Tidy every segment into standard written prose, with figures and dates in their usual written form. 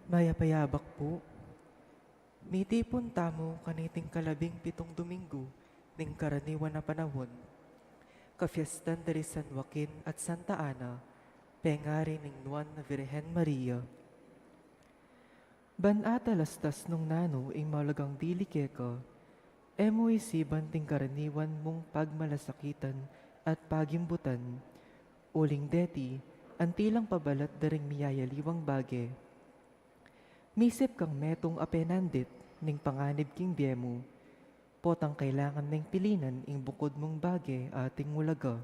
Mayapayabak po. Miti pun tamo kaniting kalabing pitong Domingo ning karaniwan na panahon. Kafiestan dari San Joaquin at Santa Ana, pengari ning Nuan na Virgen Maria. Banata lastas nung nano ing malagang dili keka, emo isiban ting karaniwan mong pagmalasakitan at pagimbutan. Uling deti, antilang pabalat daring miyayaliwang bage. Misip kang metong apenandit ning panganib king biemo, potang kailangan ning pilinan ing bukod mong bage ating mulaga.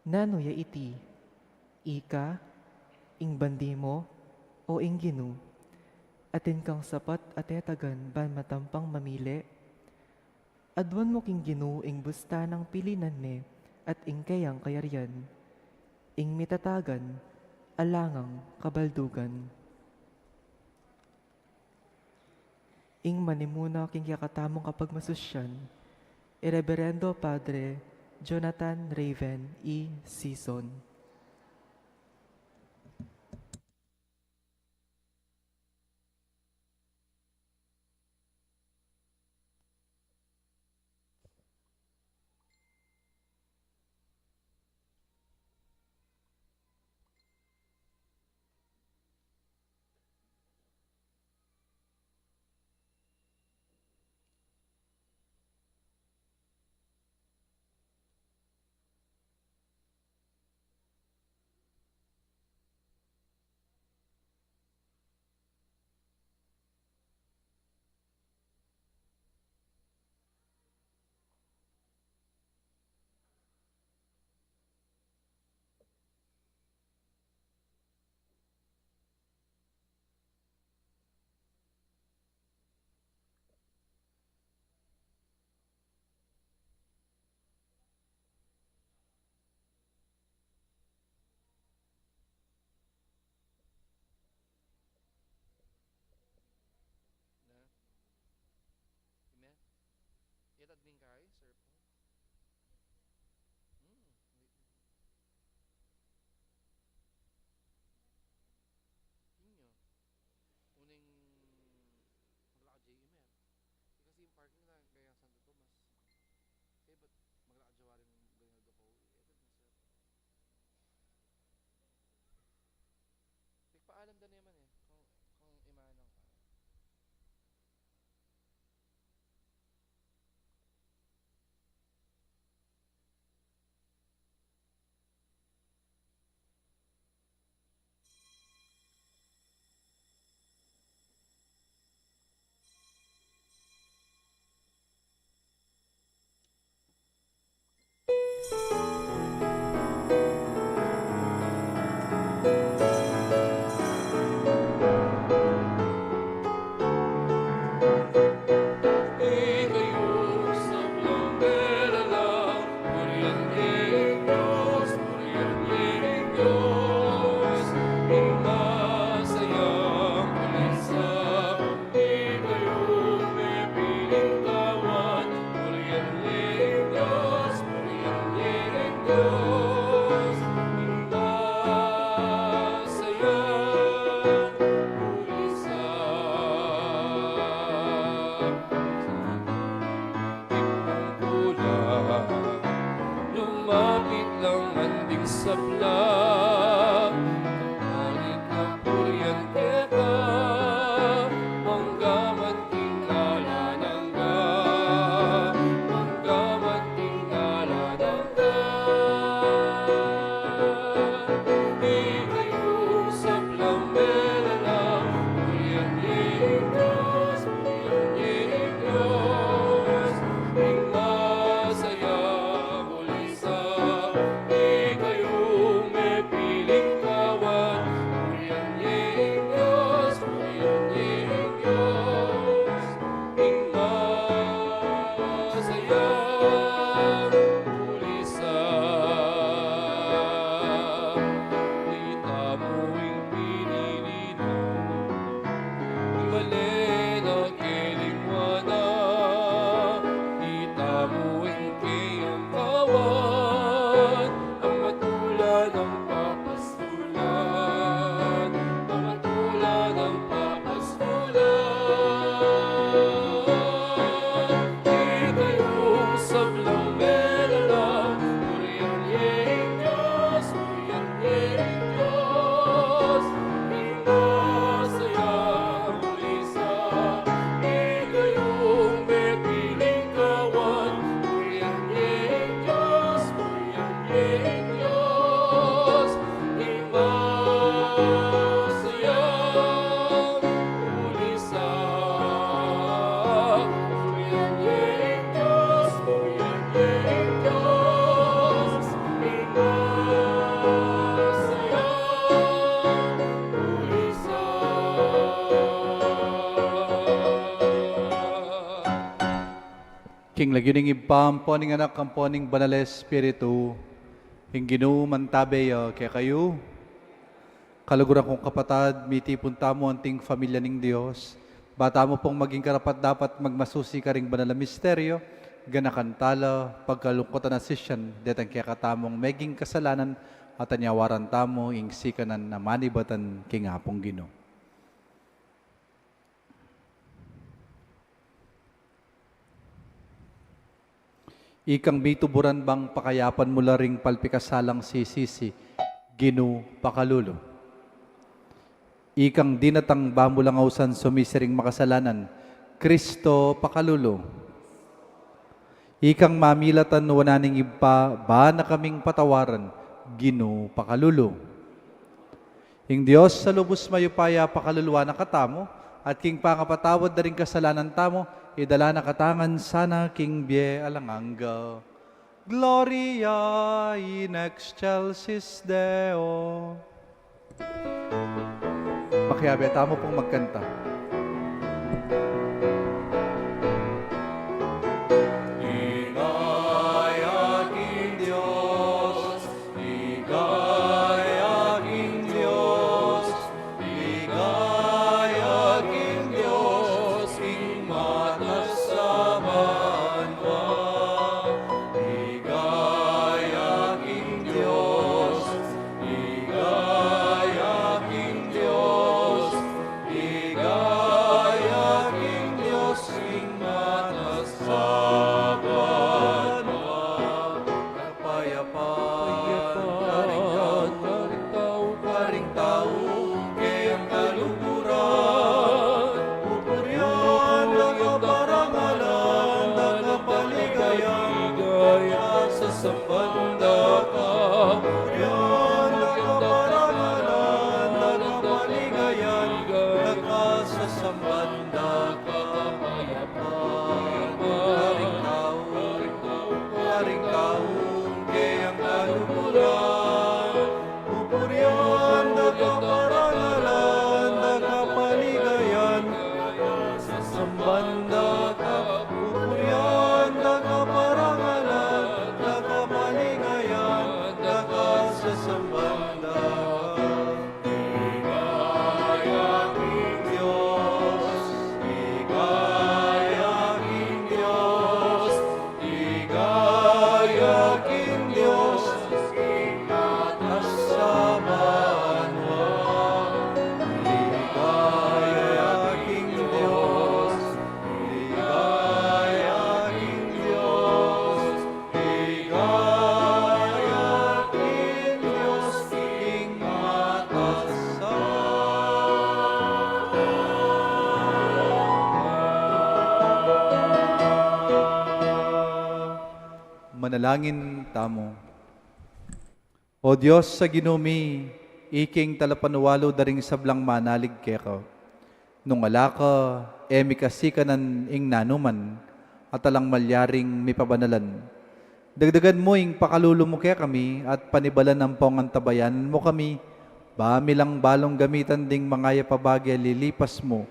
Nano ya iti, ika, ing bandi mo, o ing ginu, atin kang sapat at etagan ban matampang mamili. Adwan mo king ginu ing busta ng pilinan me at ing kayang kayaryan, ing mitatagan, alangang kabaldugan. Ing manimuna king yakatamong kapag masusyan, Ireverendo Padre Jonathan Raven E. Season. Na, ime, itad min kay, sir po. Wait, inyo. Uning maglakad jay ime. Kasi yung parking na kaya Santo Tomas. Kaya ba't maglakad jawarin ganyan agapaw? Itad na sir. Nagpaalam da naman eh, kung imanang ka. Ika'y sablang nilalang, Puriyaning Diyos, Puriyaning Diyos. Masayang kulisap, ika'y may piling tawad, Puriyaning Diyos, Puriyaning Diyos. Masayang kulisap. Lumapit lang anding sabla, King lagyuning ibam, poning anak, ang poning banal espiritu, hingginu mantabeyo, kaya kayo, kaluguran kong kapatad, mitipon tamo anting pamilya ning Diyos, bata mo pong maging karapat dapat magmasusi ka ring banal na misteryo, ganakantala, pagkalungkotan na sisyan, detang kaya katamong meging kasalanan, at anyawaran tamo, ing sikanan na manibatan kingapong Ginoo. Ikang bituburan bang pakayapan mula ring palpikasalang sisisi, Ginoo pakalulo. Ikang dinatang bamulangausan sumisiring makasalanan, Kristo pakalulo. Ikang mamilatan wananing iba, ba na kaming patawaran, Ginoo pakalulo. Ing Diyos sa lubos mayupaya pakaluluwa na katamo, at king pangapatawad na rin kasalanan tamo, idala na katangan sana king bie alanganga. Gloria in excelsis Deo. Makiabe, tamo pong magkanta. Manalangin tamo. O Diyos sa ginumi, iking talapanuwalo daring sablang manalig keka. Nung alaka, emi kasikanan ing nanuman, at alang malyaring mipabanalan. Dagdagan mo ing pakalulo mo kaya kami, at panibalan ang pangantabayan mo kami, bamilang balong gamitan ding mga yapabagya lilipas mo,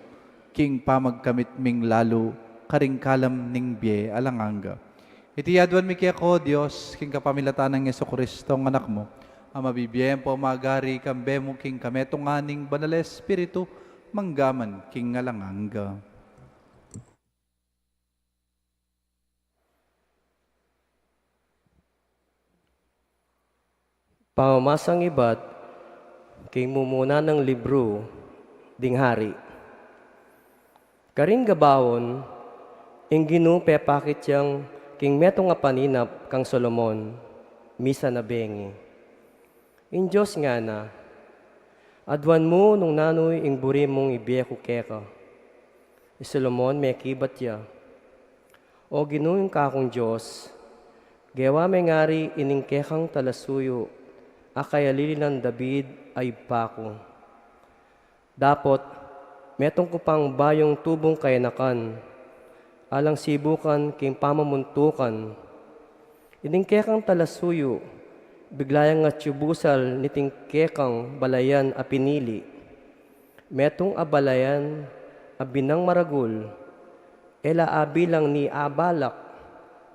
king pamagkamit ming lalo, karingkalam ning bie alanganga. Itiyadwan mi kaya ko, Diyos, king kapamilatan ng Yeso Kristo, ang anak mo, ang mabibiyem po magari kambe mo king kametong aning banal espiritu, manggaman king alanganga. Pamamasang iba't king mumuna ng libro, ding hari. Karing gabawon, ing Ginoo pepakit yang king meto nga paninap kang Solomon, misa na bengi. In Diyos nga na, adwan mo nung nanoy ing buri mong ibiyeko keka. I Solomon may kibat ya. O Ginoo yung kakong Diyos, gawa may ngari ining kekang talasuyo, akay alilinan David ay pako. Dapot, metong kupang bayong tubong kayanakan, alang sibukan king pamamuntukan. Ining kekang talasuyo, biglayang nga tiyubusal niting kekang balayan a pinili. Metong abalayan, abinang maragul, ela abilang ni abalak,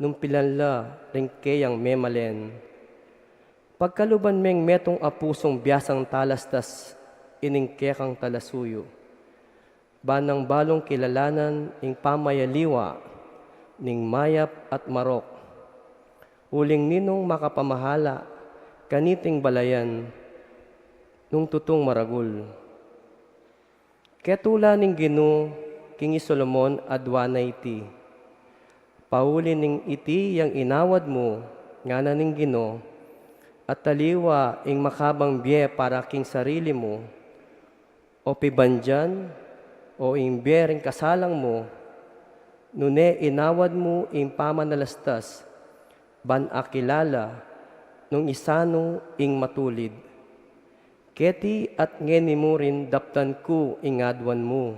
nung pilanla ring kayang memalen. Pagkaluban meng metong apusong biyasang talastas ining kekang talasuyo. Banang balong kilalanan ing pamayaliwa ning mayap at marok. Uling ninong makapamahala kaniting balayan nung tutong maragul. Ketula ning Ginoo kingi Solomon adwana iti. Pauli ning iti yang inawad mo ngana ning Ginoo at taliwa ing makabang biye para king sarili mo o pibandyan o ing biye ring kasalang mo nune inawad mo ing pamanalastas ban akilala nung isano ing matulid. Keti at ngeni mo rin daptan ko ingadwan mo.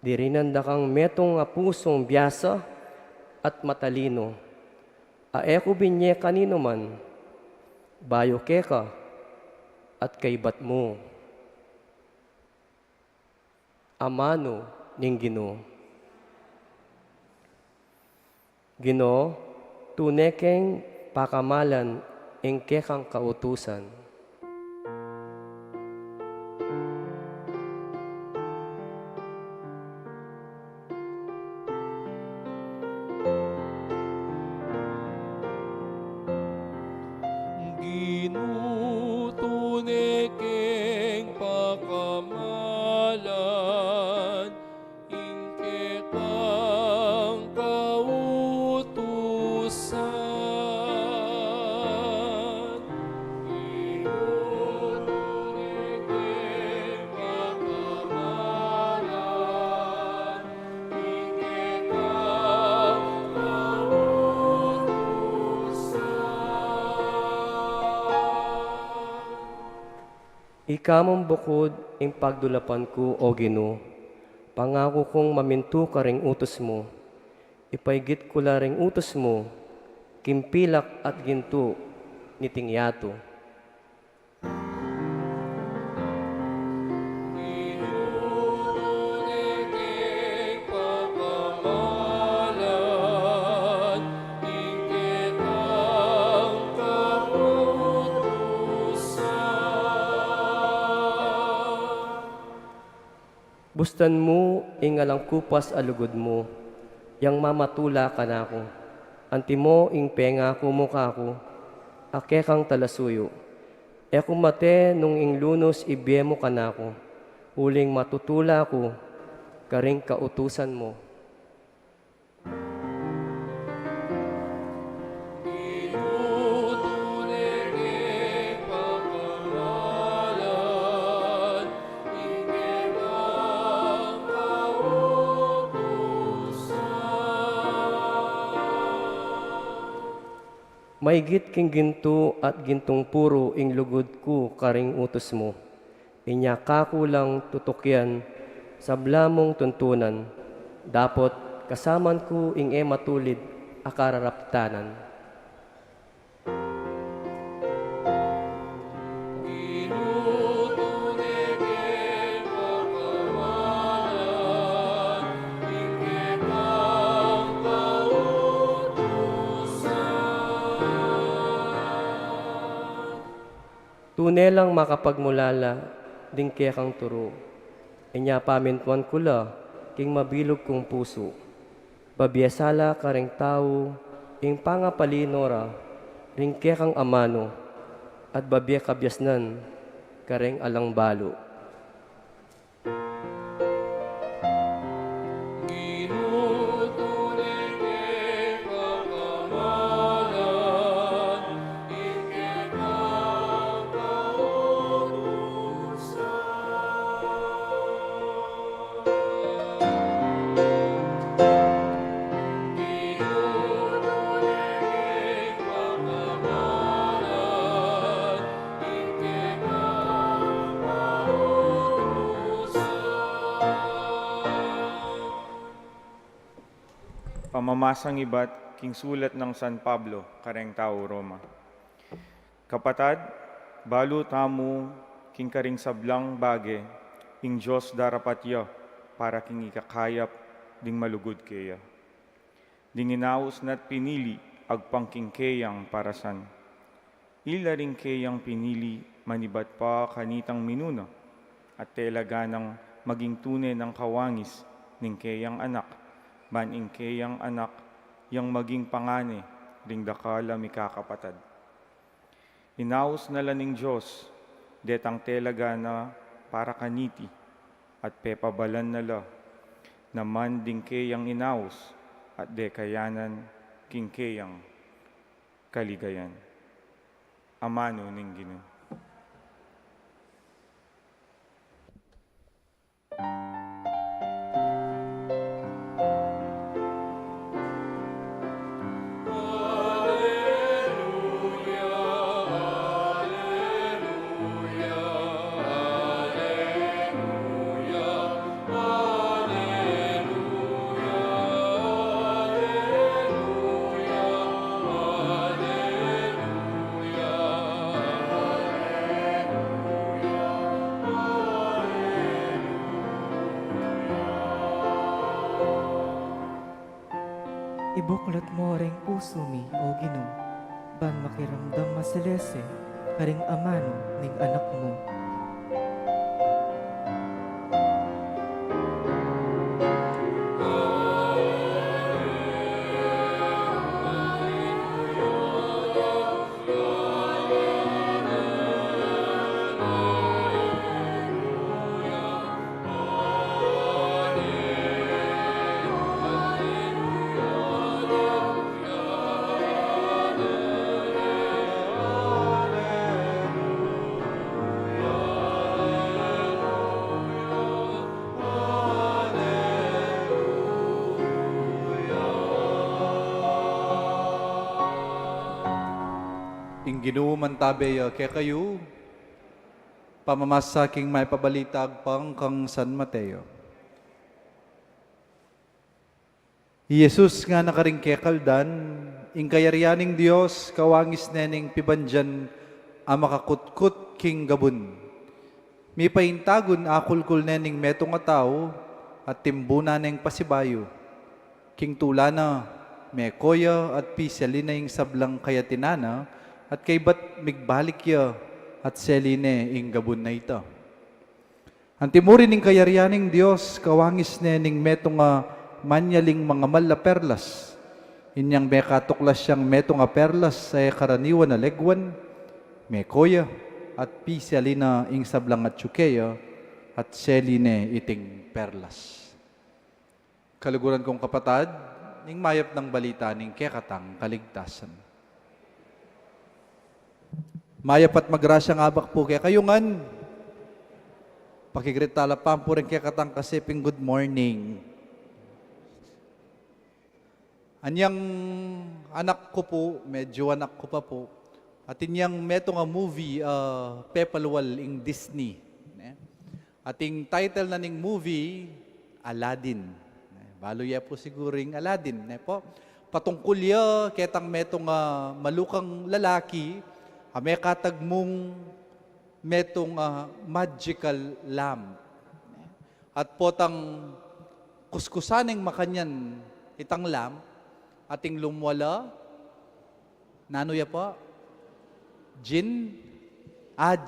Dirinanda kang metong nga pusong biyasa at matalino. Aeko binye kanino man, bayo keka at kaibat mo. Amano ning Ginoo. Ginoo, tunekeng pakamalan ing kekang kautusan. Ginutunekeng pakamalan, ingke kang kautusan. Ginutunekeng pakamalan, ingke kang Ikamong bukod ing pagdulapan ko, O Ginoo, pangako kong maminto ka ring utos mo. Ipaigit ko la ring utos mo, kimpilak at ginto ni tingyato. Ginutunekeng pakamalan, ingke kang kautusan. Bustan mo ing alang kupas alugod mo, yang mamatula ka na ko. Anti mo ing penga ko mukha ko, ake kang talasuyo. Eko mate nung ing lunos ibye mo ka na ko, uling matutula ko, karing kautusan mo. Ginutunekeng pakamalan, ingke kang kautusan. Maigit king ginto at gintong puro ing lugod ko karing utos mo. Inya kakulang tutukyan sa blamong tuntunan. Dapot kasaman ko ing matulid akararaptanan. Ginutunekeng pakamalan, ingke kang kautusan. Tunelang makapagmulala, dingke kang turo. Inya pamintuan kula, king mabilog kong puso. Babiasala ka ring tao, ing pangapalinora, ringke kang amano, at babya kabyasnan, kareng alang balo. Ginutunekeng pakamalan, ingke kang kautusan. Ginutunekeng pakamalan, ingke kang kautusan. Pamamasang ibat, king sulat ng San Pablo, kareng tao Roma. Kapatad, balo tamo, king karing sablang bage, ing Diyos darapatya, para king ikakayap, ding malugod kaya. Dinginaos na't pinili agpangkingkeyang parasan. Ila ring keyang pinili manibat pa kanitang minuna at telaga ng maging tunay ng kawangis ning keyang anak, maning keyang anak yang maging pangane ring dakala mikakapatad. Inaos na laning Diyos, detang telaga na para kaniti at pepabalan nala, naman ding keyang inaos at dekayanan king keyang kaligayan. Amano ning Ginoo. Ibuklat mo ring puso mi, o Ginoo, ban makiramdam maselese, karing amano ning anak mo. Ing Ginoo man tabi kaya kayo, pamamasaking may pabalitag pang kang San Mateo. Jesus nga nakaring kekaldan, ing kayaryaning Dios, kawangis nening pibandyan, ang makakutkut king gabun. Mi paintagon akulkul nening metong nga tao, at timbuna neng pasibayo. King tulana, mekoya at pisalina ing sablang kayatinana, at kay ba't migbalik ya at seline ing gabun na ito. Ang timurin ning kayaryaning Dios, kawangis nening metong nga manyaling mga mala perlas. Inyang may katuklas siyang metong nga perlas sa karaniwan na legwan, mekoya at pisalina ing sablang at tsukeya at seline iting perlas. Kaluguran kong kapatad, ning mayap ng balita ning kekatang kaligtasan. Mayap at magrasyang abak po kaya kayungan. Pakigritala pa po rin kaya katang kasiping good morning. Anyang anak ko po, medyo anak ko pa po, at inyang meto nga movie, Pepalwal ing Disney. Ating title na ning movie, Aladdin. Balo ya po siguring Aladdin. Po. Patungkol ya, ketang meto nga malukang lalaki, may katagmong metong magical lamp. At potang kuskusaning makanyan itang lamp, ating lumwala, nanoya po, gin,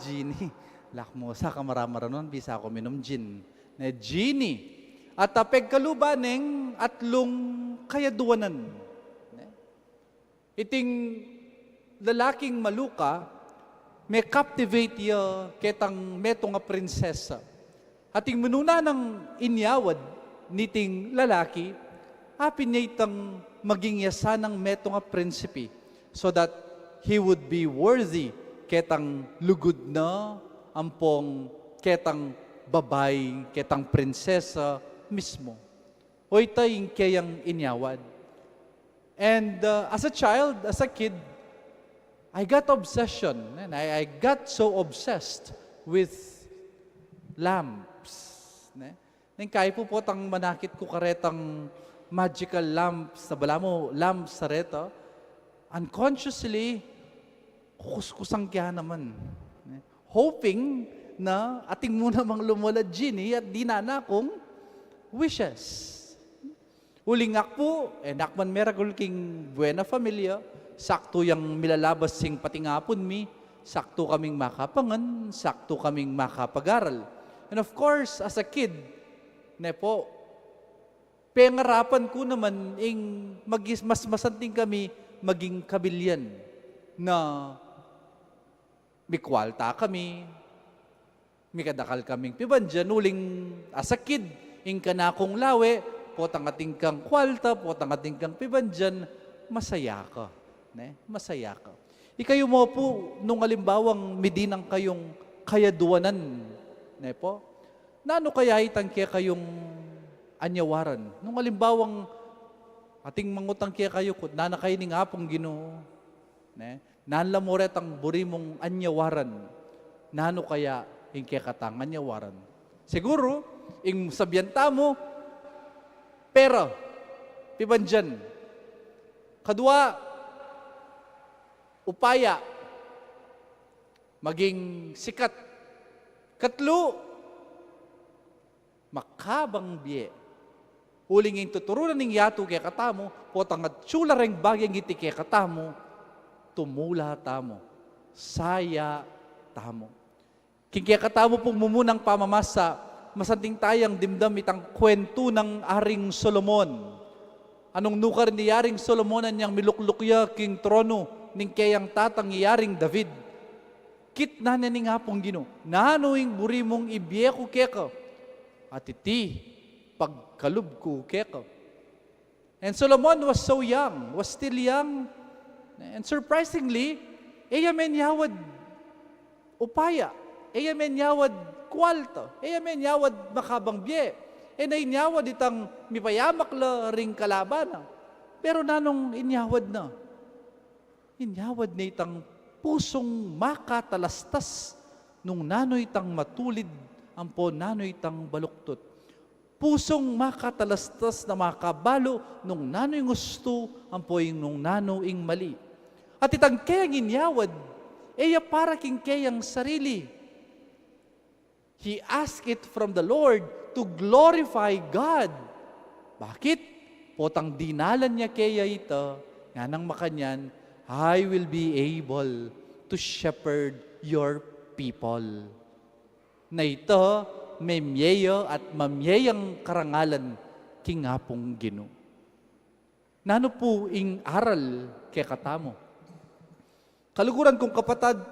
genie. Lakmo, sa kamaramara nun, bisa ako minom gin. Genie. At apeg kalubaning atlong kayaduanan. Iting lalaking maluka, may captivate ya ketang meto nga prinsesa. Ating menuna ng inyawad niting lalaki, apin niya itang maging yasa ng meto nga prinsipi so that he would be worthy ketang lugod na ampong ketang babay, ketang prinsesa mismo. O itay kayang inyawad. And as a child, as a kid, I got obsession, and I got so obsessed with lamps. Nang kaya po tang manakit ko karetang magical lamps, sa bala mo, lamps sa reta, unconsciously, kukuskusang kaya naman. Hoping na ating muna mang lumula genie at di na akong wishes. Ulingak po, nakman miracle king buena familia, sakto yung milalabas sing patingapon mi, sakto kaming makapangan, sakto kaming makapag-aral. And of course, as a kid, po, pengarapan ko naman mas masanting kami maging kabilyan na mikwalta kami, mikadakal kaming pibandyan, uling as a kid, kanakong lawe, potang ating kang kwalta, potang ating kang pibandyan, masaya ka. Masaya ka. Ikayo mo po, nung alimbawang midinang kayong kayaduanan, po, nano kaya itangkya kayong anyawaran? Nung alimbawang ating mangutang kaya kayo, nana kayo ning apong Ginoo, nanlamoret ang buri mong anyawaran, nano kaya ing kaya katang anyawaran? Siguro, ing sabyanta mo, pera, pibandyan. Kadua, upaya, maging sikat. Katlo, makabang biye. Uling yung tuturunan ng yato kaya katamo, potang at tsula rin bagyang iti kaya katamo, tumula tamo, saya tamo. Kaya katamo pong mumunang pamamasa, masanting tayang dimdam itang kwento ng Aring Solomon. Anong nukar ni Aring Solomon niyang miluklukya king trono ning kayang tatang Yaring David. Kit na ning hapong Ginoo. Nanoing buri mong ibiyeko keka at iti pagkalub ko keka. And Solomon was so young, was still young. And surprisingly, men yawad upaya. Men yawad kwalta. Men yawad makabang biye. Inyawad itang mipayamak la ring kalaban. Pero nanong inyawad na? Inyawad na itang pusong makatalastas nung nanoy itang matulid ampo nanoy itang baluktot. Pusong makatalastas na makabalo nung nanoy gusto ampo yung nung nanoing mali. At itang kayang inyawad, para king kayang sarili. He asked it from the Lord to glorify God. Bakit? Potang dinalan niya kaya ito, nga nang makanyan, I will be able to shepherd your people. Na ito, may miyeyo at mamiyayang karangalan kingapong Ginoo. Nano po ing aral kay katamo? Kaluguran kong kapatad,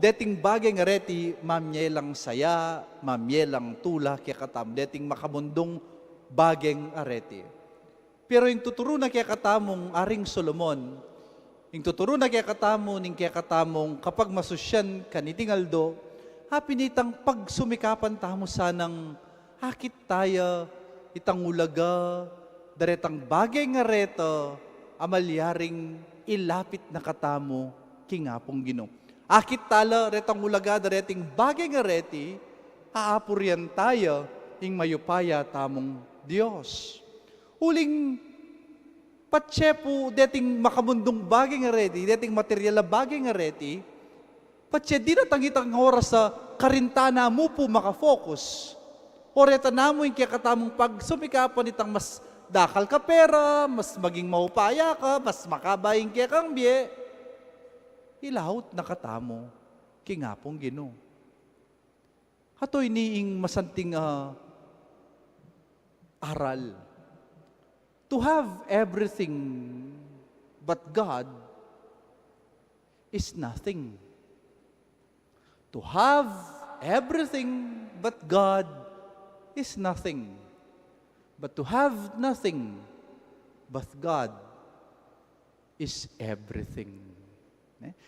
deting bagay nga reti, mamyelang saya, mamyelang tula, kaya katam, deting makamundong bagay areti. Pero yung tuturo na kaya katamong Aring Solomon, yung tuturo na kaya katamo, ning kaya katamong kapag masusyan kanitingaldo, hapinitang pagsumikapan tamo sanang hakit tayo, itang ulaga, daretang bagay nga reto, amalyaring ilapit na katamo, kingapong Ginoo. Akit tala retang ulaga dareting bagay nga reti, aapuryan tayo ing mayupaya tamong Dios. Uling patsepo deting makamundong bagay nga reti, deting material na bagay nga reti, patse di na tangitang oras sa karintana mo po makafocus. O reta namo yung kaya katamong pagsumikapan itang mas dakal ka pera, mas maging maupaya ka, mas makabaying kaya kang biye, ilahot na katamo, kingapong Ginoo. Hatoy niing masanting aral. To have everything but God is nothing. To have everything but God is nothing. But to have nothing but God is everything.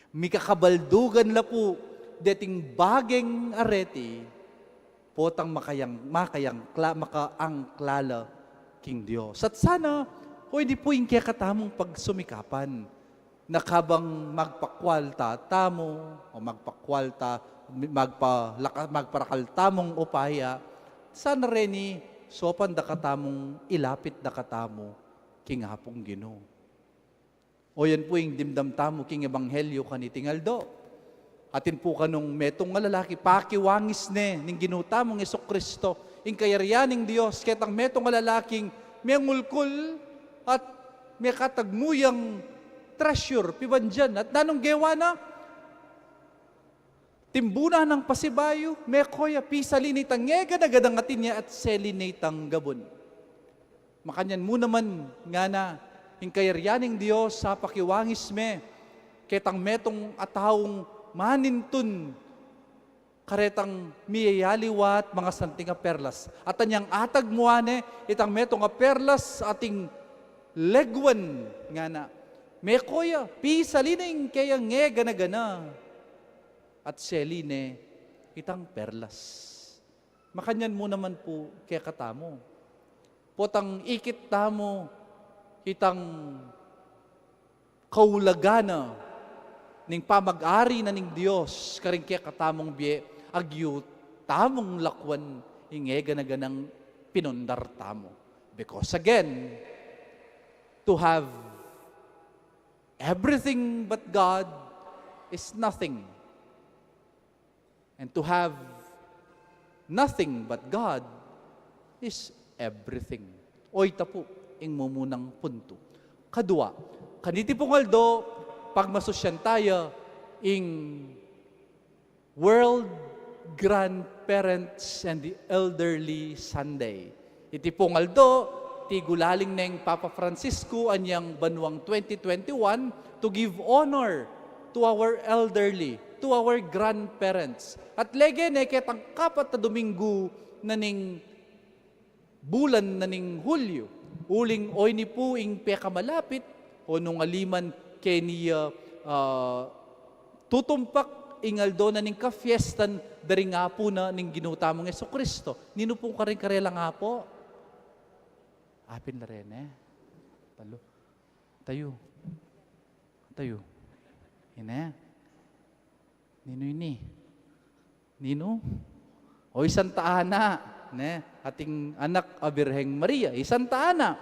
Mikakabaldugan la po deting bageng areti potang makaangklala king Dios. At sana hindi po yung kaya katamong pagsumikapan na kabang magpakwalta tamo o magparakal tamong upaya, sana rin sopan da katamong ilapit da katamo king hapong Ginoo. O yan po yung dimdam tamo king ebanghelyo kanitingaldo. Atin po kanong metong nga lalaki, pakiwangis ning Ginoo tamong Jesucristo, ing kayaryaning Dios, ketang metong nga lalaking may ngulkul at may katagmuyang treasure, pibandyan. At nanong gewa na, timbuna ng pasibayo, may koya, pisalinitang ngega na gadangatin niya at selinitang gabon. Makanyan mo naman nga na, hingkayaryaning Diyos sa pakiwangis me, ketang metong atawong manintun, karetang miyayaliwat mga santing a perlas. At anyang atag muane, itang metong a perlas ating legwan nga na, may koya, pisalining kaya ngega na gana, at seline, itang perlas. Makanyan mo naman po kaya katamo. Potang ikit tamo, itang kaulagana, ning pamag-ari na ning Diyos, karing kaya katamong biye, agyo tamong lakwan, ingega na ganang pinundar tamo. Because again, to have everything but God is nothing. And to have nothing but God is everything. Oy tapo, ing mumunang punto. Kadua, kaniti pong aldo, pagmasosyan tayo, ing World Grandparents and the Elderly Sunday. Iti pong aldo, ti gulaling ng Papa Francisco anyang banwang 2021 to give honor to our elderly, to our grandparents. At lege ne ketang kapat na Domingo na ning bulan na ning Hulyo. Uling oy ni po ing pekamalapit o nung aliman kay niya tutumpak ingaldo na ning kafiestan dari nga po na ning ginutamong Jesucristo. Nino pong karela nga po? Apin na rin Talo. Tayo. Tayo. Ine. Nino ini? Nino? O Santa Ana. Ne? Ating anak a Birheng Maria. Santa Ana.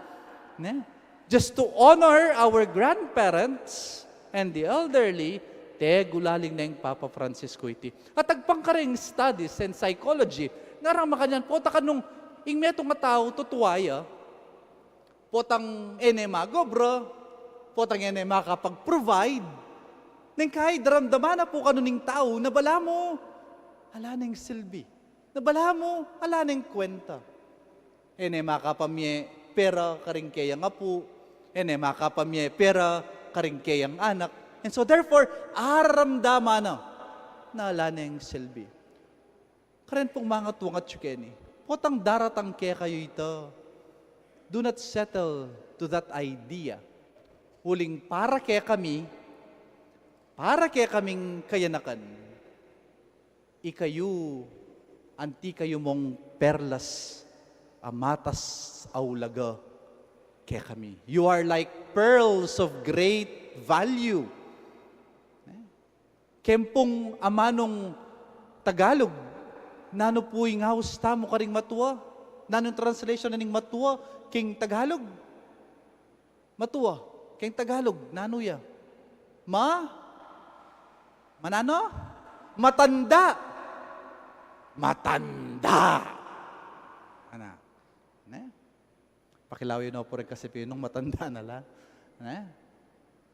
Ne? Just to honor our grandparents and the elderly, te gulaling na yung Papa Francisco iti. At agpangkaring studies and psychology, narang makanyan po, takanong ingmetong nga tao, tutuwaya, potang mago, potang makapag-provide, nang kahit daramdaman na po kanuning tao, nabala mo, ala nang silbi. Nabala mo, ala nang kwenta. Makapamye, pera karing kayang apo, makapamye, pera karing kayang anak. And so therefore, aramdaman na ala nang silbi. Karen pong mga tuwang at tsukeni, potang daratang kaya kayo ito. Do not settle to that idea. Huling para kaya kaming kayanakan, ikayo, anti kayo mong perlas, amatas aulaga kaya kami. You are like pearls of great value. Kempong amanong Tagalog, nano po yung house tamo karing matuwa, nanong translation na ning matuwa, king Tagalog. Matuwa, king Tagalog, nano ya? Manano? Matanda. Matanda. Ana. Ne? Pakilawin na po rin kasi pinong matanda na la. Ne?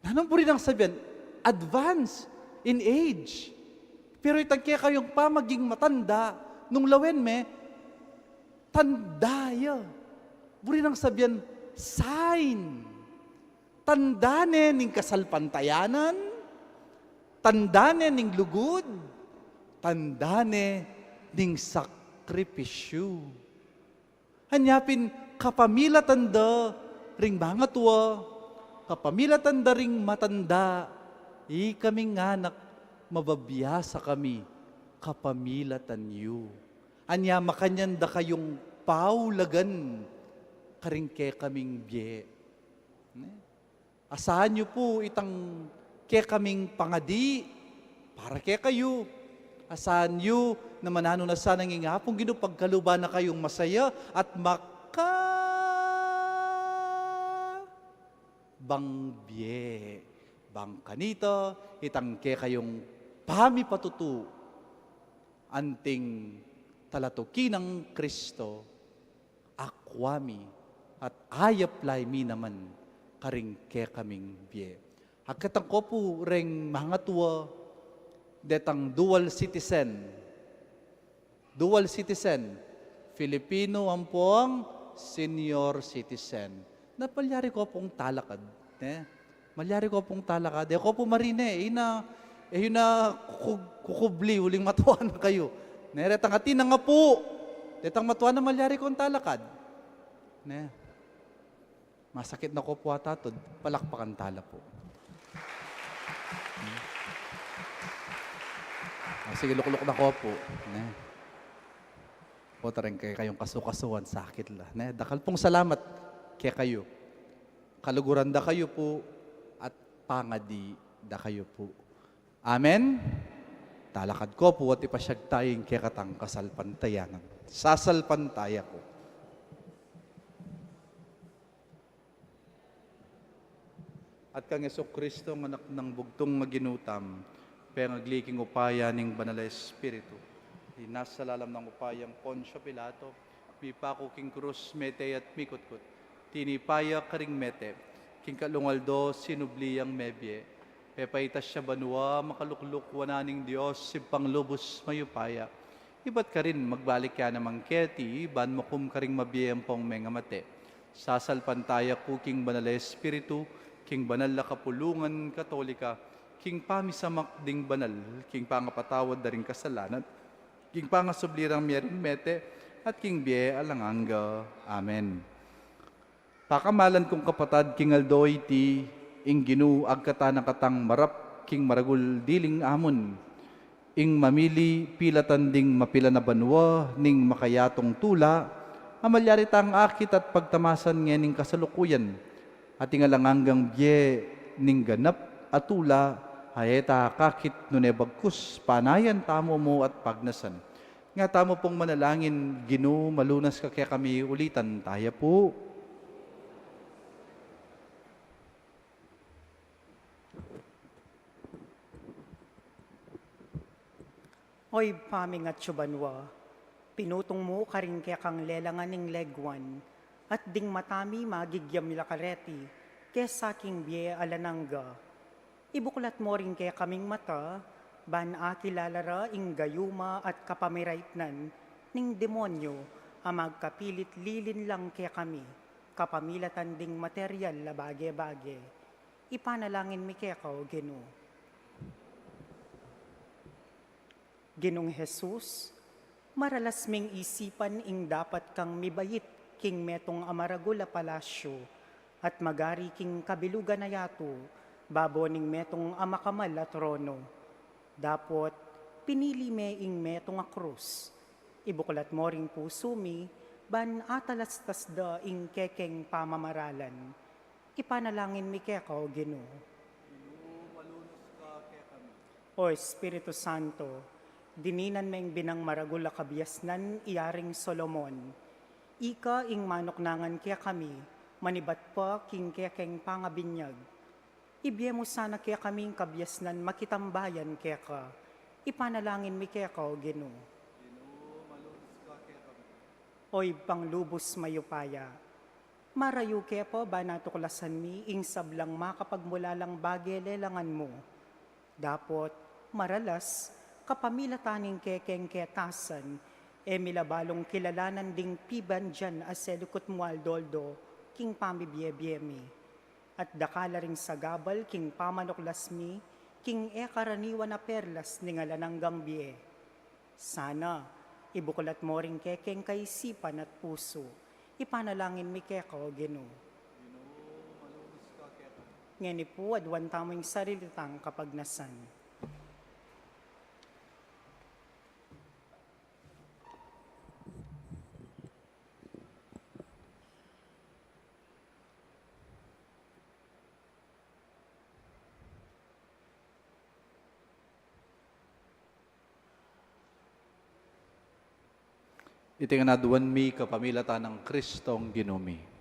Nanong po rin ang sabihan, advance in age. Pero itagkaya kayong pa maging matanda, nung lawen me, tandaya. Buri nang sabihan, sign. Tandane ning kasalpantayanan, tandane ning lugod, tandane ning sakripisyo. Hanyapin, kapamilatan da ring mga tuwa, kapamilatan da ring matanda, kaming anak, mababiyasa kami, kapamilatan yu. Anya makanyan da kayong paulagan, karingke kaming biye. Asahan nyo po itang ke kaming pangadi, para ke kayo. Asahan nyo na manano na sana ng ingapong ginupagkaluba na kayong masaya at bang biye. Bang kanita, itang ke kayong pami patutu, anting talatuki ng Kristo, akwami, at ayap lay mi naman karing ke kaming biye. Agkatang ko po ring mga tuwa detang dual citizen. Dual citizen. Filipino ang pong senior citizen. Napalyari ko pong talakad. Malyari ko pong talakad. Ko po marine. Yun na kukubli. Huling matuwa na kayo. Retang atin na nga po. Detang matuwa na malyari ko ang talakad. Masakit na ko po atatod. Palakpakan tala po. Sige, lukluk na ko po. Po rin kayong kasukasuan, sakit la. Dakal pong salamat kaya kayo. Kaluguran da kayo po at pangadi da kayo po. Amen? Talakad ko po at ipasyag tayong kaya katang kasalpantayanan. Sasalpantaya ko. At kang Yesu Kristo, anak ng bugtong maginutam, pengagliking upaya ning banal na Espiritu. Nasa lalam ng upayang Poncio Pilato, mipako king krus mete at mikutkut. Tinipaya karing mete, king kalungaldo sinubliyang mebye. Pepaitas siya banwa, makalukluk wananing Diyos, sipang lubos mayupaya. Iba't ka rin magbalik ka namang keti, ban makum karing mabiyang pong mengamate. Sasalpantaya kuking banal na Espiritu, king banal na kapulungan katolika, king pamisamak ding banal, king pangapatawad da ring kasalanan, king pangasublirang miyaring mete, at king biye alanganga. Amen. Pakamalan kong kapatad, king aldoy ti, ing ginu agkata katang marap, king maragul diling amon, ing mamili pilatan ding mapila na banwa, ning makayatong tula, amalyari tang akit at pagtamasan ngening kasalukuyan, at ingalanganggang biye ning ganap at tula, hayeta kakit nunebagkus, panayan tamo mo at pagnasan. Nga tamo pong manalangin, Ginu, malunas ka kaya kami ulitan tayo po. Oy paming at subanwa, pinutong mo karing kaya kang lelangan ng legwan, at ding matami magigyam nila kareti, kaya saking biye alanangga. Ibuklat mo rin kaya kaming mata, ban akilalara ing gayuma at kapamiraitnan, ning demonyo, amagkapilit lilin lang kaya kami, kapamilatan ding material la bage-bage. Ipanalangin mi kaya kao, Gino. Ginong Jesus, maralas ming isipan ing dapat kang mibayit king metong amaragula palasyo at magari king kabilugan na yato, babo ning metong amakamal at trono. Dapot, pinili me ing metong a krus. Ibuklat mo ring puso mi, ban atalastas da ing kekeng pamamaralan. Ipanalangin mi kekaw, Ginoo. O Espiritu Santo, dininan meng binang maragula kabiasnan iaring Solomon. Ika ing manoknangan kaya kami, manibat pa king kaya keng pangabinyag. Ibiye mo sana kaya kaming kabiasnan makitambayan kaya ka. Ipanalangin mi kaya ka, Ginoo. Oy panglubos mayupaya. Marayo kaya po ba natuklasan mi ing sablang makapagmulalang bagelelangan mo. Dapot, maralas, kapamilataning kekeng ketasan, milabalong kilalanan ding piban dyan aselukot mo aldoldo, king pamibiyebiyemi. At dakala ring sagabal, king pamanoklas mi, king karaniwan na perlas ni ngalananggang biye. Sana, ibuklat mo ring kekeng kaisipan at puso, ipanalangin mi keko, Ginoo. Ngeni po, adwan tamong sarilitang kapagnasan. Iti nga naduan mi kapamilatan ng Kristong Ginumi.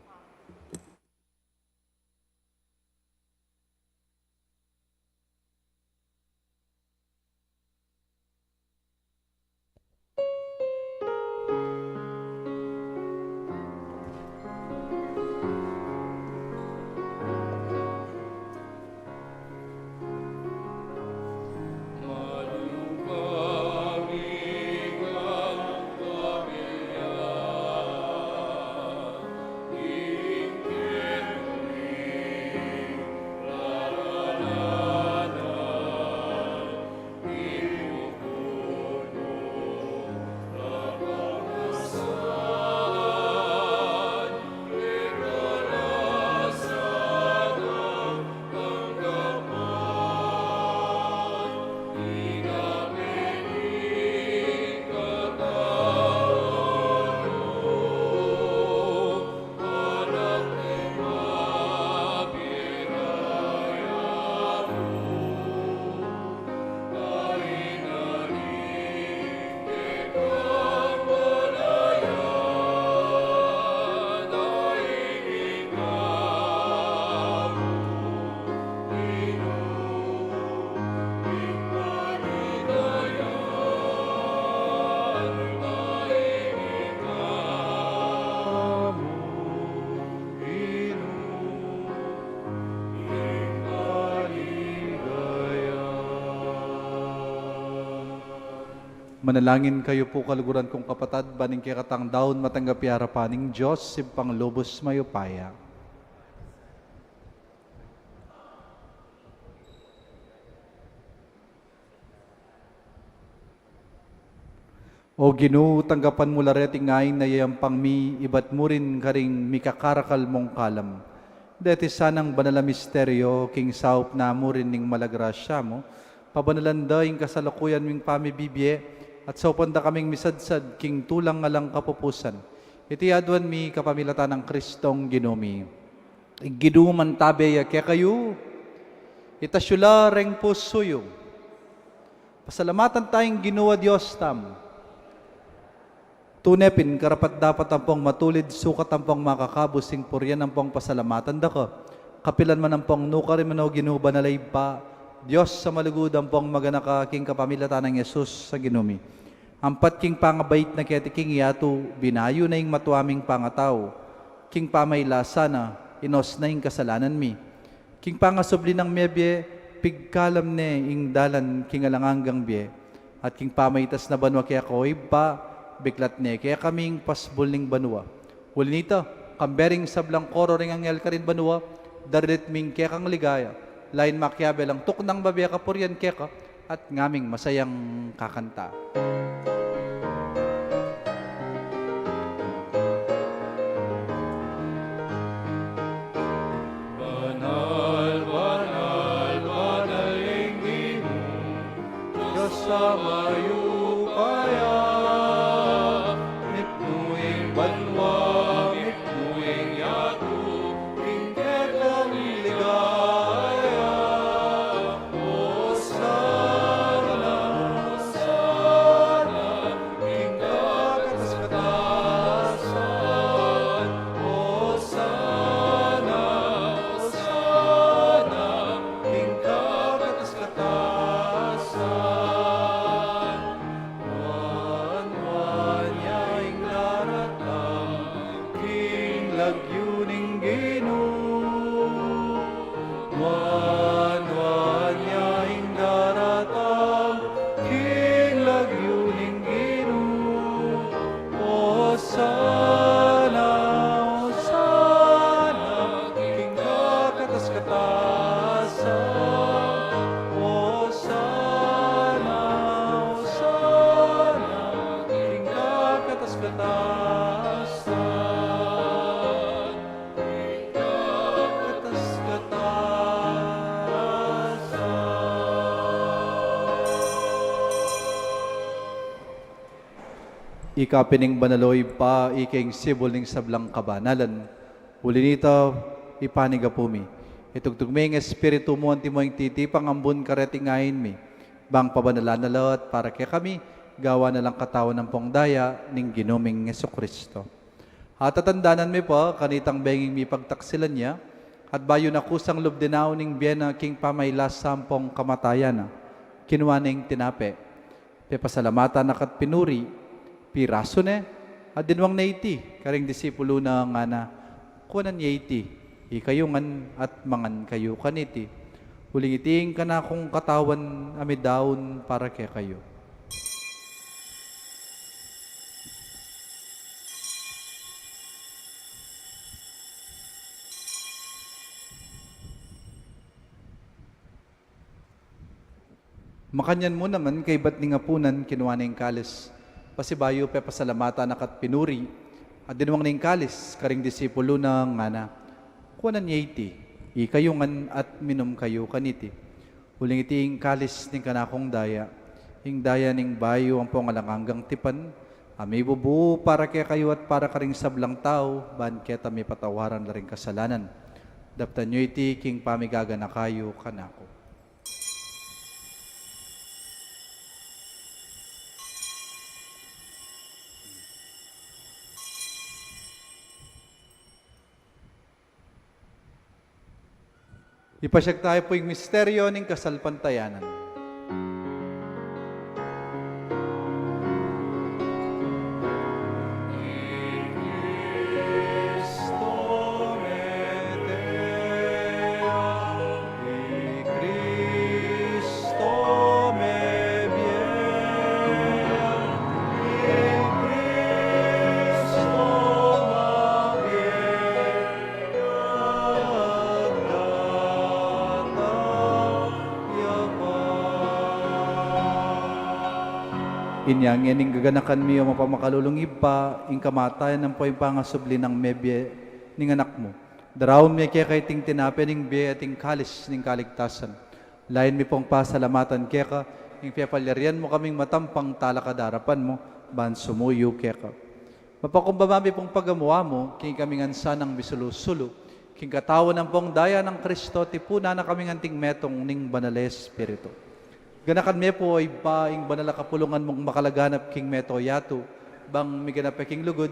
Manalangin kayo po kaluguran kong kapatad, baning kikatang daon matanggapi harapaning Diyos, simpang lubos mayupaya. O Ginoo, tanggapan mo lareting ngayon na yayampang mi, ibat mo rin karing mikakarakal mong kalam. Deti sanang banala misteryo, king saup na mo rin ning malagrasya mo, pabanalanda yung kasalukuyan ming pamibibye, at saupanda kaming misadsad, king tulang ngalang kapupusan. Iti adwan mi kapamilata ng Kristong Ginoo. Giduman tabe kaya kayo, itasyula reng pusuyo. Pasalamatan tayong Ginoo Diyos tam. Tunepin, karapat dapat ang pong matulid, sukat ang pong makakabusing puryan ang pong pasalamatan dako. Kapilan man ang pong nukari man o ginuba na pa, Diyos sa malugod ang pong maganaka king kapamilata ng Yesus sa ginumi. Ampat king pangabait na keti king yato, binayo na yung matuaming pangataw. King pamaylasa na, inos na yung kasalanan mi. King pangasubli ng mebye, pigkalam ne ing dalan king alanganggang bye. At king pamaytas na banwa kaya koy pa, biklat ne, kaya kaming pasbol ning banwa. Uli nito, kambering sablang koro ring angel ka rin banwa, darit ming kaya kang ligaya. Lain makyabe lang tuk ng babya kapuryan kaya ka, at ngaming masayang kakanta. Banal, banal, banal ang Ginoo, Diyos sa mayupaya. Nipnuing banwa, nipnuing yato, tingkek ang ligaya. Hosana, Hosana, tingkak at katasan. Hosana, Hosana, tingkak at katasan. Wanwanya ing daratang, king lagyuning Ginoo. Wanwanya ing daratang, king lagyuning Ginoo. Hosana, Hosana, king kakatas katasan. Hosana, Hosana, king kakatas katasan. King kakatas katasan. Ikapining banaloy pa, iking sibol ning sablang kabanalan. Uli nito, ipaniga po mi. Itugtugming espiritu mo anti mo yung titipang ambun kareting ngayon mi. Bang pabanalan na lahat para kaya kami, gawa na lang katawan ng pongdaya ning ginuming Yesukristo. At tatandanan mi po, kanitang benging mi pagtaksilan niya, at bayo na kusang lubdinaw ning biyena king pamaylas sampong kamatayan, kinuha ning tinape. Pepasalamatan na kat pinuri, piraso ne, at dinwang na iti, karing disipulo na nga na, kunan niya iti, ikayungan at mangan kayo kaniti. Huling iting ka na kung katawan amidaon para kaya kayo. Makanyan mo naman kay ba't ni ngapunan kinuha na yung kalis. Pasibayo pe pasalamata nakat pinuri. At dinwang na yung kalis, karing disipulo na nga na. Kunan niya iti, ikayungan at minum kayo kaniti. Huling iti yung kalis ning kanakong daya. Yung daya ning bayo ang pongalanganggang tipan. Ami bubu para kaya kayo at para karing sablang tao, ban kaya may patawaran na rin kasalanan. Daptan nyo iti king pamigaga na kayo kanako. Ipasyag tayo po yung misteryo ng kasalpantayanan. Cristo me bien. Inyang ining gaganakan mi o mapamakалulong iba, ing kamatayan ng po'y pangasubli ng mebye ning anak mo. Darawon mi kaya kay ting tinape ning biye ating kalis ning kaligtasan. Lain mi pong pasalamatan kaya ka, ing piapalyarian mo kaming matampang talakadarapan mo, ban sumuyo kaya ka. Mapakumbabami pong pagamuha mo, king kaming ansa ng bisulusulo, king katawan ng pong daya ng Kristo, tipuna na kaming anting metong ning banal Espiritu. Ganakan me po ay paing banal kapulungan mong makalaganap king meto yato, bang miganap king lugod,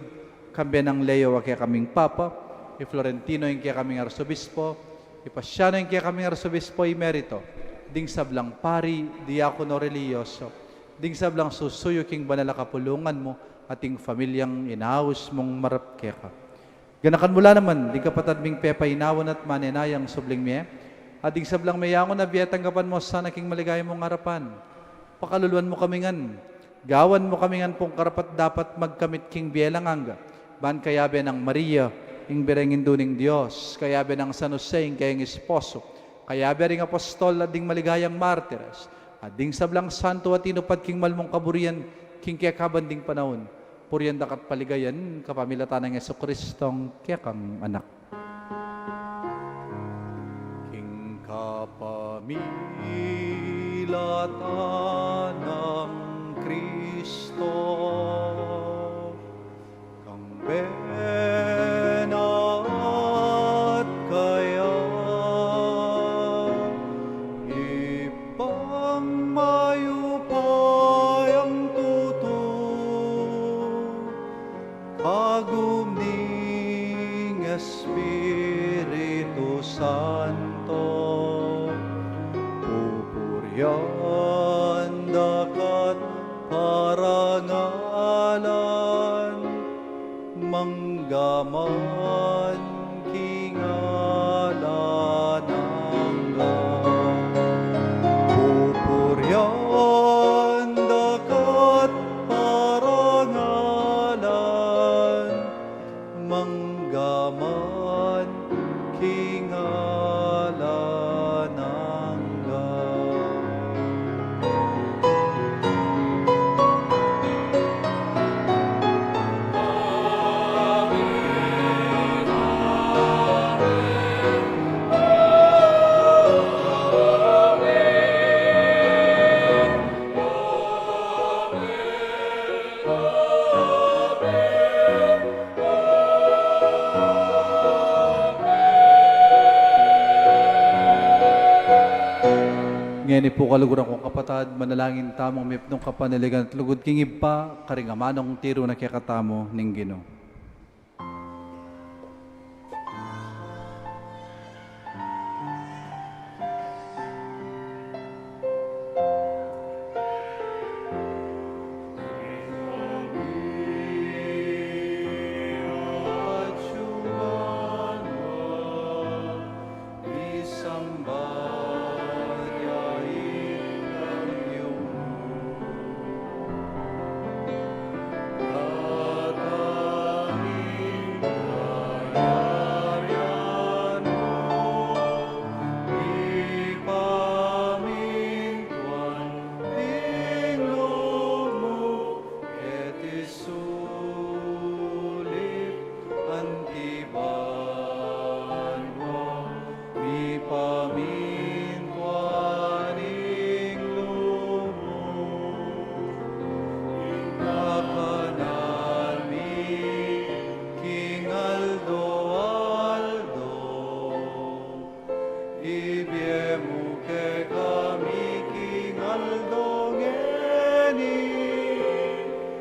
kambe ng Leo kaya kaming Papa, i Florentino yung kaya kaming Arsobispo, Ipasiano yung kaya kaming Arsobispo Emerito, ding sablang pari, diakono religyoso, ding sablang susuyo king banal kapulungan mo, ating familyang inaus mong marap kaya ka. Ganakan mula naman, di kapatad ming pepainawan at manenayang subling miye, at ding sablang mayangon na biyatanggapan mo sa naking maligay mong harapan. Pakaluluan mo kamingan, gawan mo kamingan pong karapat dapat magkamit king biyelanganga, ban kayabe ng Maria, ing berengin duning Diyos, kayabe ng San Jose, ing kayang esposo, kayabe ring apostol at ding maligayang martires, at ding sablang santo at inupad king malmong kaburian, king kaya kabanding panahon, puriyan dakat paligayan, kapamilatan ng Jesucristong kaya kang anak. King kapamilatan ng Kristo, kang benat kaya, ipang mayupay ang kagumning Espiritu Santo, pupuryan dakat parangalan, manggaman kingalan hanggang. Pupuryan dakat parangalan, manggaman kingalan hanggang. Ngayon po kaluguran kong kapatad, manalangin tamang mipnong kapaniligan at lugod king iba, karingamanong tiro na kiyakatamo ning Ginoo.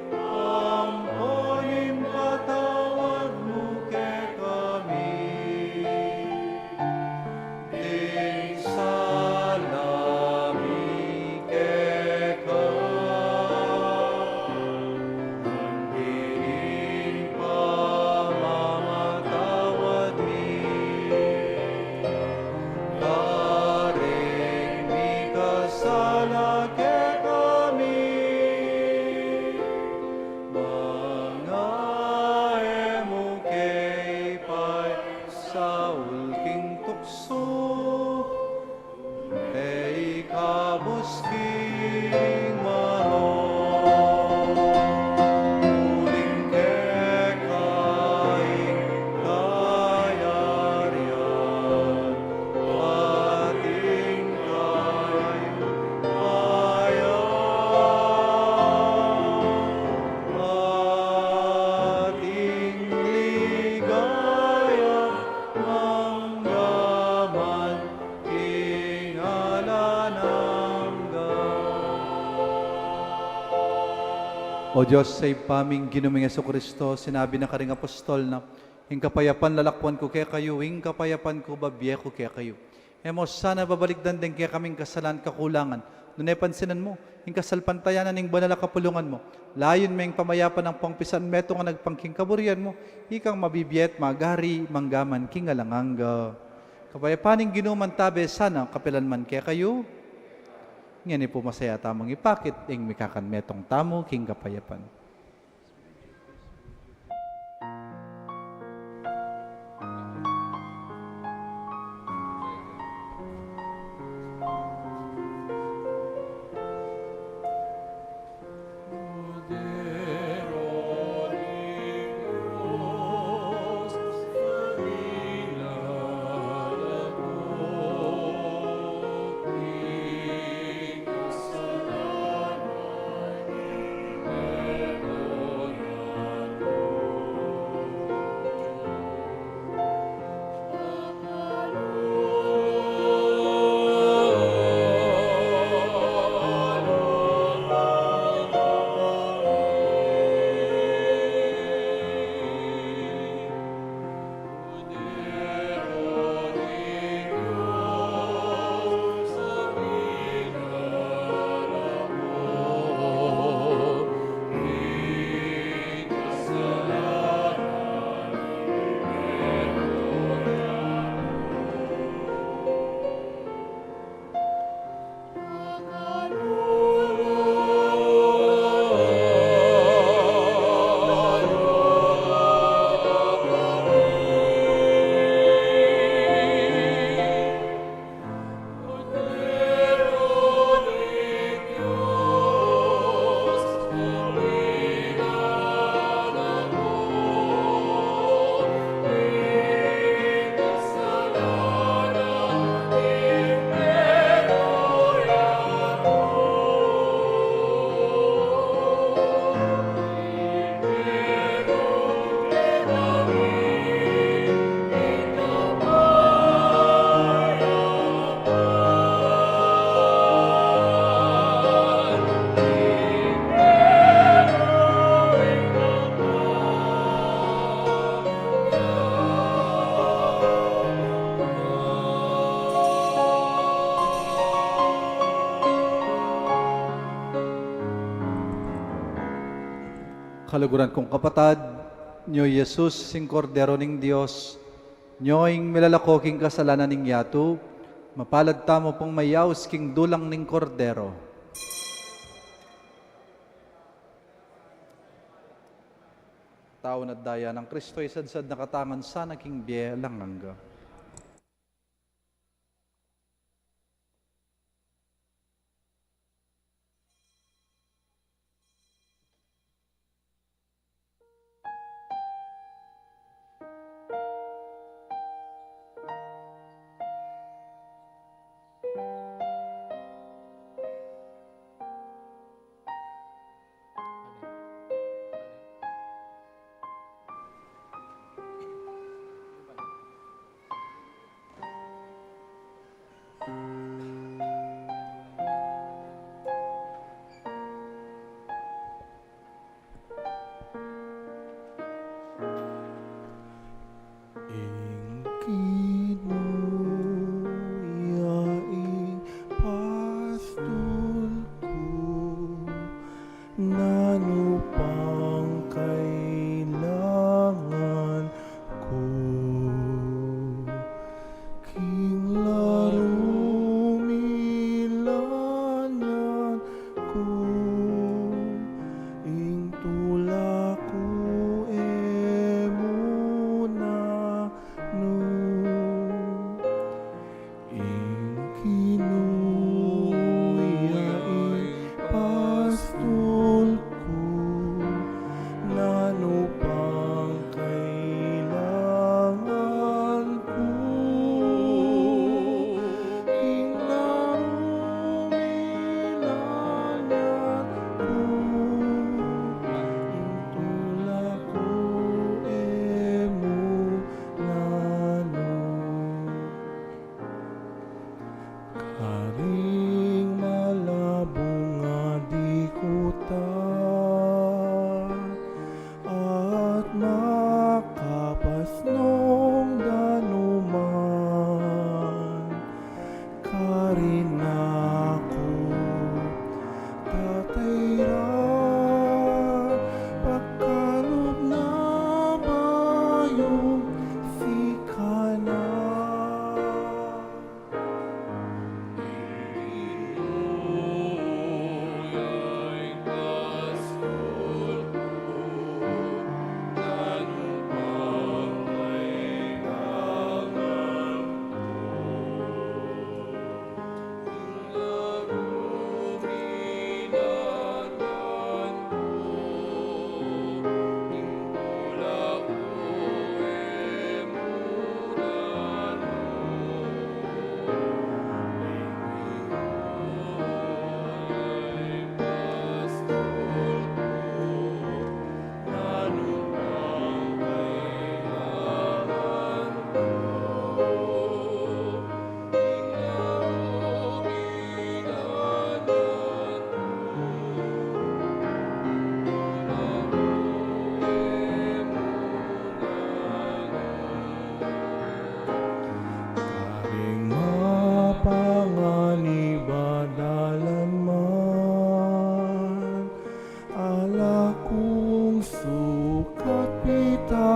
Ang Diyos, sa ipaming ginuming Yesu Kristo, sinabi na karing apostol na, hing kapayapan lalakwan ko kaya kayo, hing kapayapan ko babiye ko kaya kayo. Emo, sana babalikdan din kaya kaming kasalan kakulangan. Nunay pansinan mo, hing kasalpantayanan ning banala kapulungan mo. Layon may pamayapan ng pangpisan meto nga nagpangking kaburian mo, ikang mabibiyet, magari, manggaman, kingalanganga. Kapayapaning ginuman tabe, sana kapilan man kaya kayo. Ngayon po masaya tamang ipakit, ing mikakan metong tamo, king kapayapan. Kaluguran kong kapatad, nyo Jesus, sing kordero ning Dios, nyo ing milalako king kasalanan ning yato, mapalad tamo pong mayaws king dulang ning kordero. Tao na daya ng Kristo, isadsad nakatangan sana king biyelang hangga.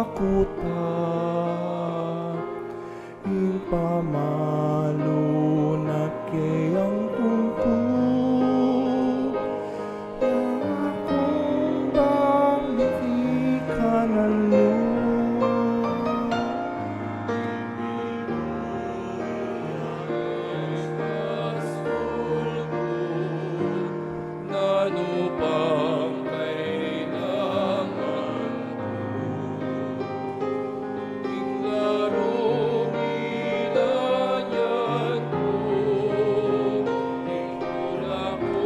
makuta in pamalo na kayang tungkol akong bangiti ka na Nanupang kailangan Inglaro nilayan ko Ingkula ko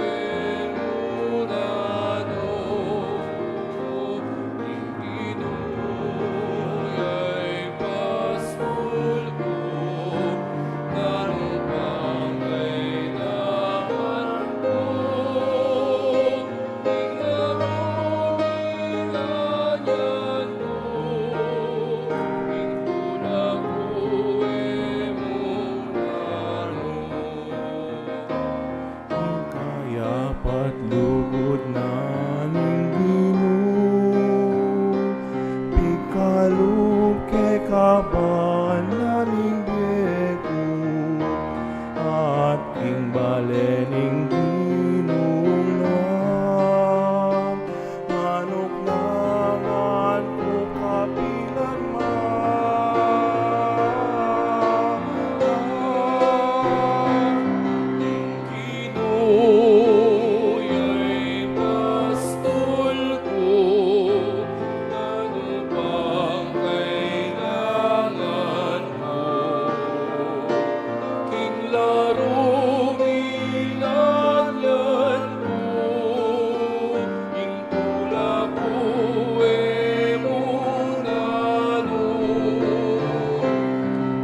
emurano Ingginuyay pasul ko Nanupang kailangan ko kayapat lugod na ninggino Pikalog ke kaban na ninggeko At king bale ninggino na Manok naman ko kapilan Ginoyay pastol ko, ano bang kailangan ko? King laro nilayan ko, ingkula ko emunano.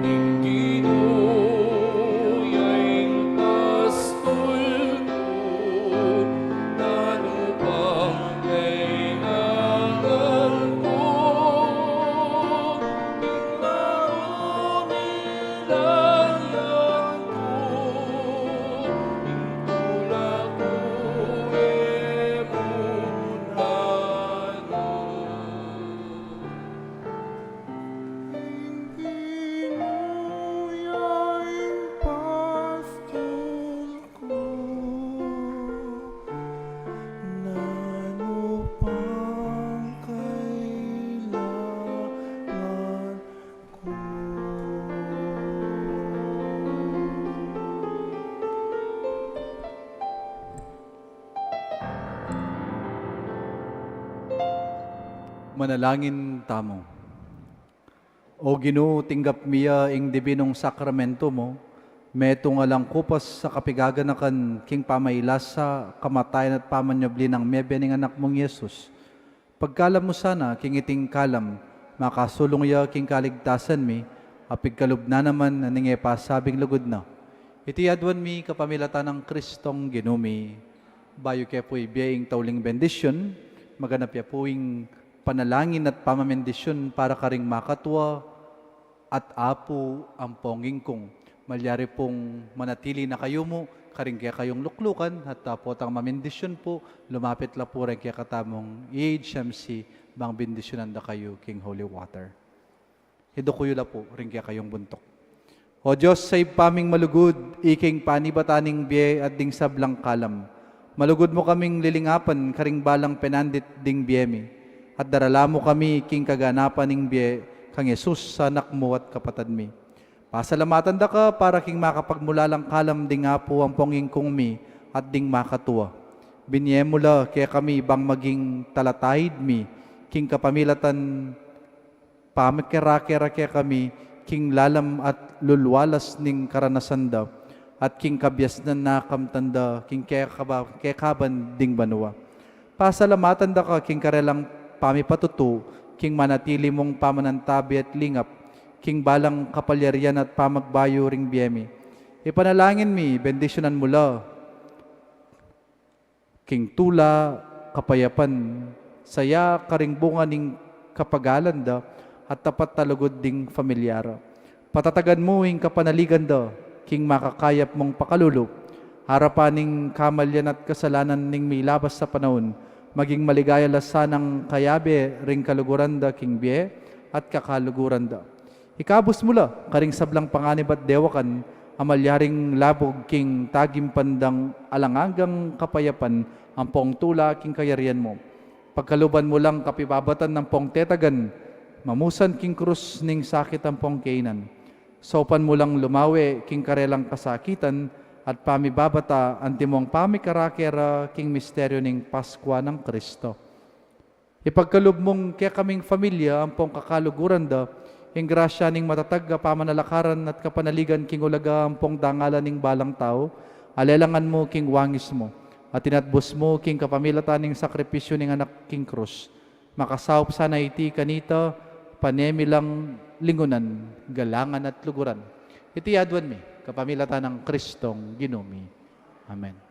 Ingginuyay pastol ko, ano bang kailangan ko? Inglaro nilayan ko, ingkula ko Inginoyay pastol ko, nanupang kailangan ko. Manalangin tamo. O Ginoo, tinggap miya ing dibinong sakramento mo, meto nga lang kupas sa kapigaganakan king pamaylas sa kamatayan at pamanyabli ng mebe ning anak mong Yesus. Pagkalam mo sana, king iting kalam, makasulong ya king kaligtasan mi, apig kalub na naman na ningepa sabing lugod na. Iti adwan mi kapamilata ng Kristong ginumi, bayo kaya po'y biyaying tauling bendisyon, maganap ya po'ing panalangin at pamamendisyon para karing makatwa at apo ang ponging kong. Malyari pong manatili na kayo mo, karing kaya kayong luklukan at tapot ang mamendisyon po, lumapit la po rin kaya katamong EHMC bang bendisyonan da kayo king holy water. Hido kuyo la po rin kaya kayong buntok. O Diyos, sa ipaming malugod, iking panibataning biye at ding sablang kalam. Malugod mo kaming lilingapan, karing balang penandit ding biyemi. At darala mo kami king kaganapan ning biye, kang Yesus sa anak mo at kapatid mi. Pasalamatan da ka para king makapagmulalang kalam ding nga po ang ponging kong mi at ding makatuwa. Binyemula kaya kami bang maging talatahid mi, king kapamilatan pamikera-kera kaya kami, king lalam at lulwalas ning karanasan da, at king kabyas na nakamtanda, king kekaban ding banwa. Pasalamatan da ka, king karelang pamipatuto, king manatili mong pamanantabi at lingap, king balang kapalyarian at pamagbayo ring biyemi. Ipanalangin mi, bendisyonan mula, king tula, kapayapan, saya karing bunga ning kapagalan da, at tapat talugod ding familyara. Patatagan mo ing kapanaligan da, king makakayap mong pakalulop, harapaning kamalyan at kasalanan ning may labas sa panahon, maging maligaya lasanang kayabe ring kaluguranda king biye at kakaluguranda. Ikabos mula karing sablang panganib at dewakan amalyaring labog king tagim pandang alangagang kapayapan ang pong tula king kayarian mo. Pagkaluban mo lang kapibabatan ng pong tetagan, mamusan king krus ning sakit ang pong kainan. Sopan mo lang lumawi king karelang kasakitan at pamibabata antimong pamikarakera king misteryo ning Paskwa ng Kristo. Ipagkalub mong kaya kaming familia ang pong kakaluguran da, ing grasya ning matatag pamanalakaran at kapanaligan king ulaga ang pong dangalan ning balang tao, alelangan mo king wangis mo, at tinatbos mo king kapamilatan ning sakripisyo ning anak king krus. Makasawop sana iti kanita, panemilang lingunan, galangan at luguran. Iti adwan mi, kapamilatan ng Kristong ginumi. Amen.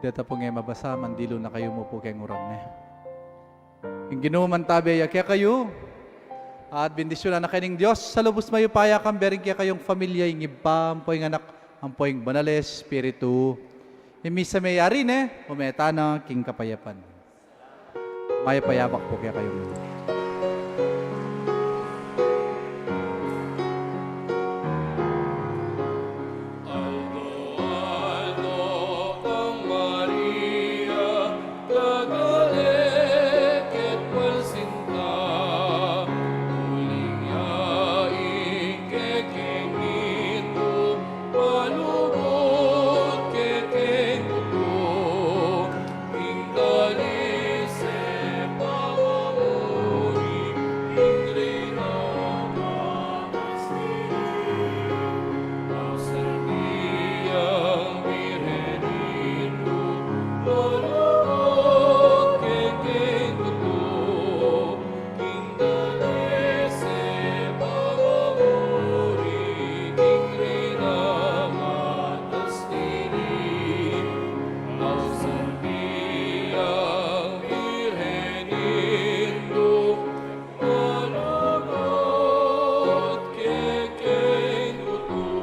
Deta po ngayon mabasa, mandilo na kayo mo po kay nguran ne. Yung ginuman tabi, kaya kayo, at bendisyon na kaning Diyos, sa lubos mayo paya kang bering kaya kayong familia, yung iba, ang poing anak, ang poing banales, spiritu. Imisa may ari ne, umeta na king kapayapan. May payabak po kaya kayo.